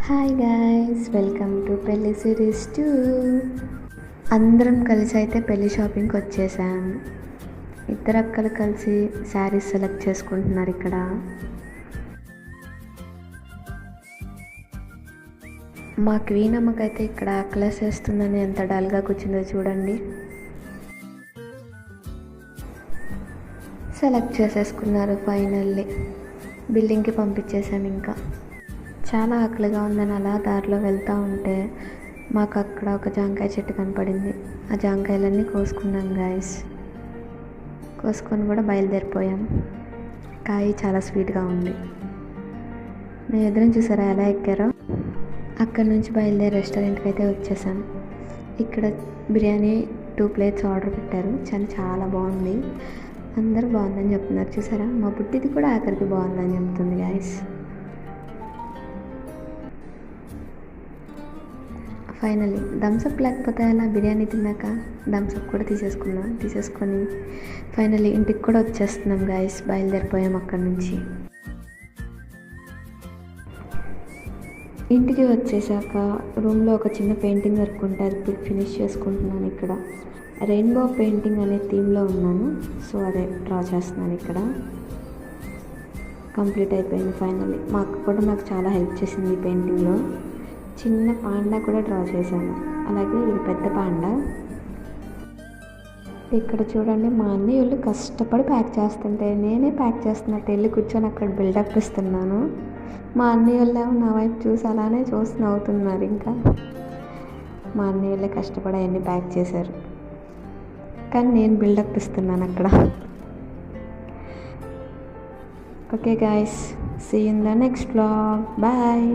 Hi guys, welcome to పెళ్లి series 2. అందరం కలిసి అయితే పెళ్లి షాపింగ్కి వచ్చేసాం. ఇద్దరు అక్కలు కలిసి శారీస్ సెలెక్ట్ చేసుకుంటున్నారు. ఇక్కడ మా క్వీన్ అమ్మకైతే ఇక్కడ క్లాస్ వేస్తుందని ఎంత డల్గా కూర్చుందో చూడండి. సెలెక్ట్ చేసేసుకున్నారు. ఫైనల్లీ బిల్డింగ్కి పంపించేసాం. ఇంకా చాలా ఆకలిగా ఉందని అలా దారిలో వెళ్తూ ఉంటే మాకు అక్కడ ఒక జాంకాయ చెట్టు కనపడింది. ఆ జాంకాయలన్నీ కోసుకున్నాం గాయస్. కోసుకొని కూడా బయలుదేరిపోయాం. కాయ చాలా స్వీట్గా ఉంది. మేము ఎదురు చూసారా ఎలా ఎక్కారో. అక్కడి నుంచి బయలుదేరి రెస్టారెంట్కి అయితే వచ్చేసాం. ఇక్కడ బిర్యానీ 2 ప్లేట్స్ ఆర్డర్ పెట్టారు. చాలా బాగుంది. అందరూ బాగుందని చెప్తున్నారు. చూసారా, మా పుట్టిది కూడా ఆఖరికి బాగుందని చెప్తుంది గాయస్. ఫైనల్లీ థమ్స్అప్ లేకపోతే అలా బిర్యానీ తిన్నాక థమ్స్అప్ కూడా తీసేసుకొని ఫైనల్లీ ఇంటికి కూడా వచ్చేస్తున్నాం గాయస్. బయలుదేరిపోయాం అక్కడి నుంచి. ఇంటికి వచ్చేసాక రూమ్లో ఒక చిన్న పెయింటింగ్ వర్క్ ఉంటుంది, ఇప్పుడు ఫినిష్ చేసుకుంటున్నాను. ఇక్కడ రెయిన్బో పెయింటింగ్ అనే థీమ్లో ఉన్నాను. సో అదే డ్రా చేస్తున్నాను. ఇక్కడ కంప్లీట్ అయిపోయింది ఫైనల్లీ. మా అక్క కూడా నాకు చాలా హెల్ప్ చేసింది ఈ పెయింటింగ్లో. చిన్న పాండా కూడా డ్రా చేశాను. అలాగే ఇది పెద్ద పాండా. ఇక్కడ చూడండి, మా అన్నయ్య వాళ్ళు కష్టపడి ప్యాక్ చేస్తుంటే నేనే ప్యాక్ చేస్తున్నట్టు వెళ్ళి కూర్చొని అక్కడ బిల్డప్ ఇస్తున్నాను. మా అన్నయ్య వాళ్ళు నా వైపు చూసి అలానే చూసి నవ్వుతున్నారు. ఇంకా మా అన్నయ్య వాళ్ళే కష్టపడి అవన్నీ ప్యాక్ చేశారు, కానీ నేను బిల్డప్ ఇస్తున్నాను అక్కడ. Okay guys, see in the next vlog. Bye.